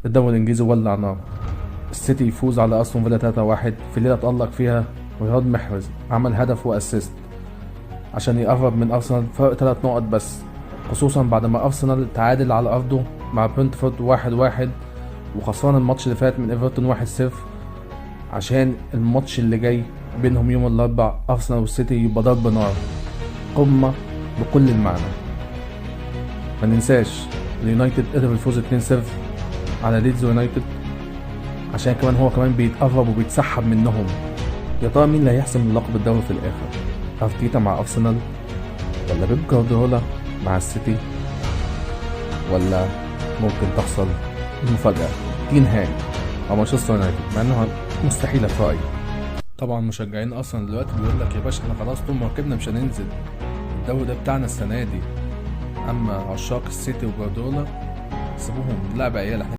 الدوري الانجليزي ولع نار. السيتي يفوز على استون فيلا 3-1 في ليله تألق فيها رياض محرز، عمل هدف واسيست عشان يقرب من ارسنال فرق 3 نقط بس، خصوصا بعد ما ارسنال تعادل على ارضه مع برنتفورد 1-1 وخسران الماتش اللي فات من ايفرتون 1-0. عشان الماتش اللي جاي بينهم يوم الاربع ارسنال والسيتي يبقى ضرب نار، قمه بكل المعنى. ما ننساش اليونايتد قدر يفوز 2-0 على ليدز يونايتد، عشان كمان هو كمان بيتقرب وبيتسحب منهم. يا ترى مين اللي هيحسم لقب الدوري في الاخر؟ ارتيتا مع ارسنال، ولا بيب جوارديولا مع السيتي، ولا ممكن تحصل المفاجأة تين هاج او مانشستر يونايتد، مع انها مستحيلة في رأيي. طبعا مشجعين ارسنال دلوقتي بيقول لك يا باشا احنا خلاص طول ما ركبنا مش هننزل، الدوري ده بتاعنا السنة دي. اما عشاق السيتي وجوارديولا سيبوهم، لعب عيال.